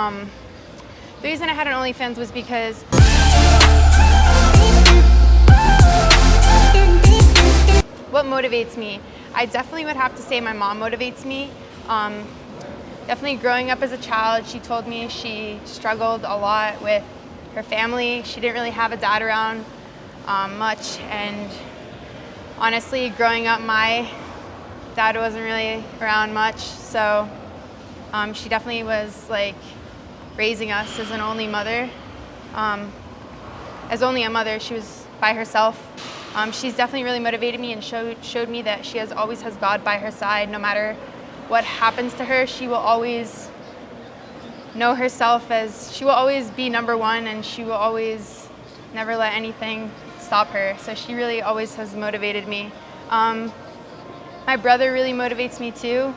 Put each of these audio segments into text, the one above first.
The reason I had an OnlyFans was because what motivates me? I definitely would have to say my mom motivates me. Definitely growing up as a child, she told me she struggled a lot with her family. She didn't really have a dad around much, and honestly, growing up, my dad wasn't really around much, so she definitely was like raising us as an only mother. As only a mother, she was by herself. She's definitely really motivated me and showed me that she always has God by her side. No matter what happens to her, she will always know herself as, she will always be number one, and she will always never let anything stop her. So she really always has motivated me. My brother really motivates me too,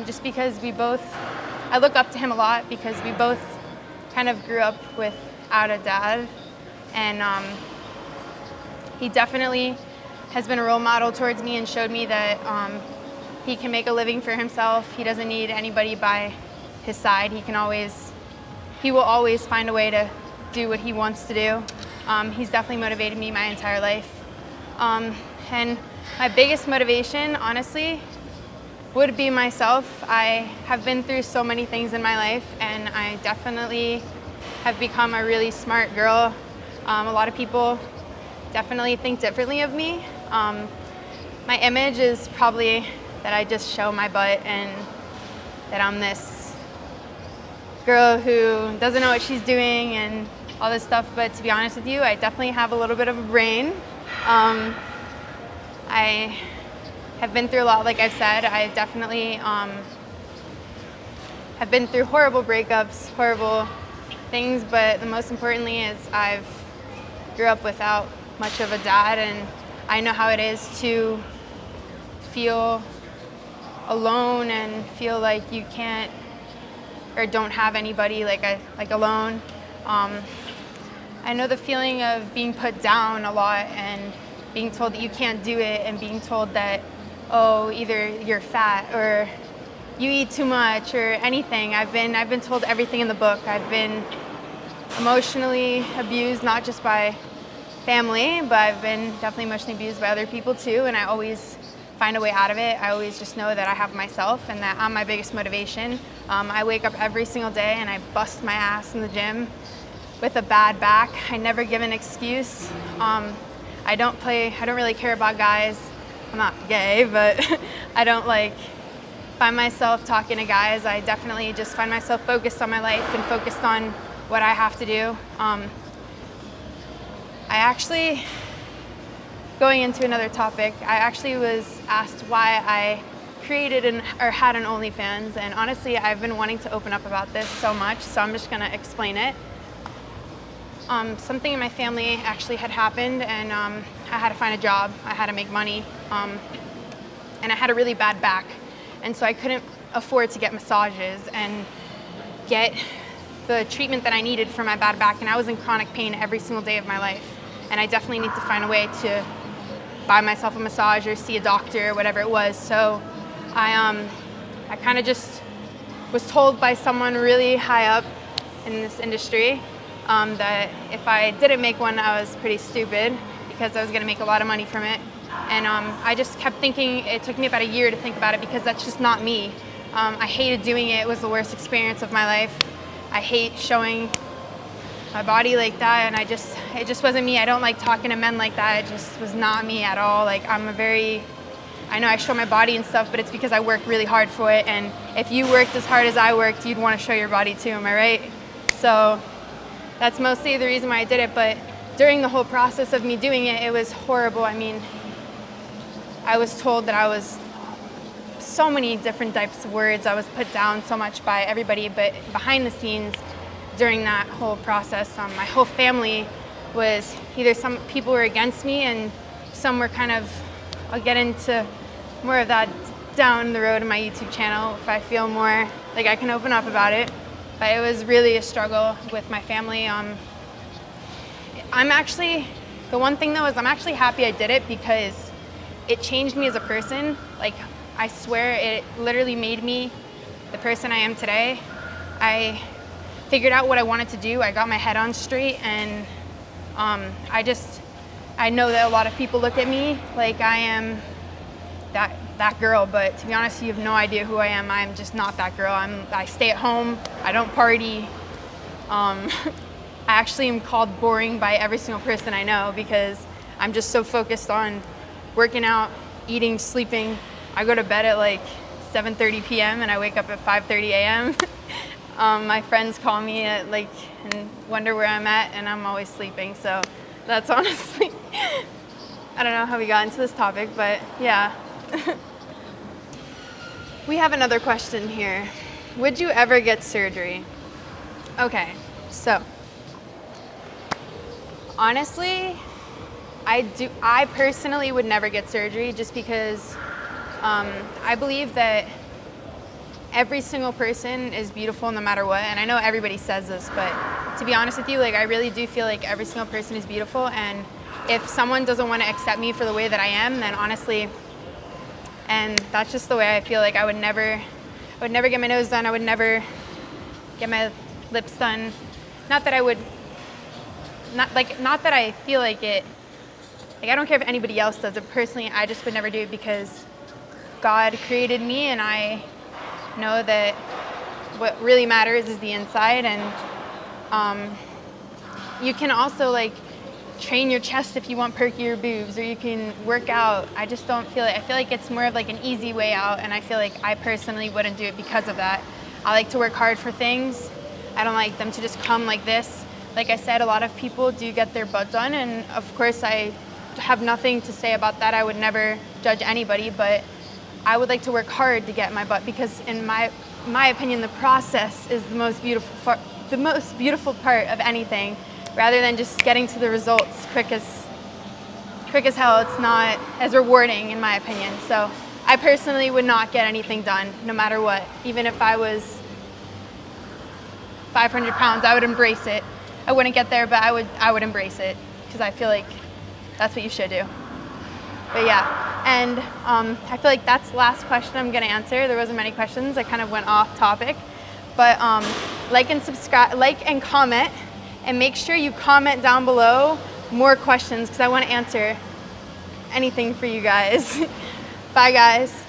just because I look up to him a lot because we both kind of grew up without a dad, and he definitely has been a role model towards me and showed me that he can make a living for himself. He doesn't need anybody by his side. He will always find a way to do what he wants to do. He's definitely motivated me my entire life. And my biggest motivation, honestly, would be myself. I have been through so many things in my life, and I definitely have become a really smart girl. A lot of people definitely think differently of me. My image is probably that I just show my butt and that I'm this girl who doesn't know what she's doing and all this stuff, but to be honest with you, I definitely have a little bit of a brain. I have been through a lot, like I've said. I definitely have been through horrible breakups, horrible things, but the most importantly is I've grew up without much of a dad, and I know how it is to feel alone and feel like you can't or don't have anybody like alone. I know the feeling of being put down a lot and being told that you can't do it, and being told that, oh, either you're fat or you eat too much or anything. I've been told everything in the book. I've been emotionally abused, not just by family, but I've been definitely emotionally abused by other people too, and I always find a way out of it. I always just know that I have myself and that I'm my biggest motivation. I wake up every single day and I bust my ass in the gym with a bad back. I never give an excuse. I don't really care about guys. I'm not gay, but I don't find myself talking to guys. I definitely just find myself focused on my life and focused on what I have to do. Going into another topic, I actually was asked why I created or had an OnlyFans, and honestly, I've been wanting to open up about this so much, so I'm just gonna explain it. Something in my family actually had happened, and I had to find a job, I had to make money, and I had a really bad back, and so I couldn't afford to get massages and get the treatment that I needed for my bad back, and I was in chronic pain every single day of my life, and I definitely need to find a way to buy myself a massage or see a doctor or whatever it was. So I kind of just was told by someone really high up in this industry that if I didn't make one, I was pretty stupid because I was gonna make a lot of money from it. And I just kept thinking, it took me about a year to think about it because that's just not me. I hated doing it. It was the worst experience of my life. I hate showing my body like that, and it just wasn't me. I don't like talking to men like that. It just was not me at all. I know I show my body and stuff, but it's because I work really hard for it, and if you worked as hard as I worked, you'd want to show your body too, am I right? So that's mostly the reason why I did it, but during the whole process of me doing it, it was horrible. I mean, I was told that I was so many different types of words. I was put down so much by everybody, but behind the scenes, during that whole process, my whole family was either some people were against me and some were kind of, I'll get into more of that down the road in my YouTube channel if I feel more like I can open up about it. But it was really a struggle with my family. The one thing though is I'm actually happy I did it because it changed me as a person. Like, I swear it literally made me the person I am today. figured out what I wanted to do. I got my head on straight, and I know that a lot of people look at me like I am that girl, but to be honest, you have no idea who I am. I'm just not that girl. I stay at home. I don't party. I actually am called boring by every single person I know because I'm just so focused on working out, eating, sleeping. I go to bed at like 7:30 p.m. and I wake up at 5:30 a.m. My friends call me at like and wonder where I'm at, and I'm always sleeping. So that's honestly, I don't know how we got into this topic, but yeah. We have another question here. Would you ever get surgery? Okay, so honestly, I personally would never get surgery just because I believe that every single person is beautiful no matter what. And I know everybody says this, but to be honest with you, like I really do feel like every single person is beautiful. And if someone doesn't want to accept me for the way that I am, then honestly, and that's just the way I feel. Like I would never get my nose done. I would never get my lips done. Not that I feel like it. Like I don't care if anybody else does it. Personally, I just would never do it because God created me, and I know that what really matters is the inside. And you can also like train your chest if you want perkier boobs, or you can work out. I just don't feel it. I feel like it's more of like an easy way out, and I feel like I personally wouldn't do it because of that. I like to work hard for things. I don't like them to just come like this. Like I said, a lot of people do get their butt done, and of course I have nothing to say about that. I would never judge anybody, but I would like to work hard to get my butt because in my opinion, the process is the most beautiful part of anything. Rather than just getting to the results quick as hell, it's not as rewarding in my opinion. So I personally would not get anything done no matter what. Even if I was 500 pounds, I would embrace it. I wouldn't get there, but I would embrace it because I feel like that's what you should do. But yeah, and I feel like that's the last question I'm gonna answer. There wasn't many questions. I kind of went off topic, but like and subscribe, like and comment. And make sure you comment down below more questions because I want to answer anything for you guys. Bye guys.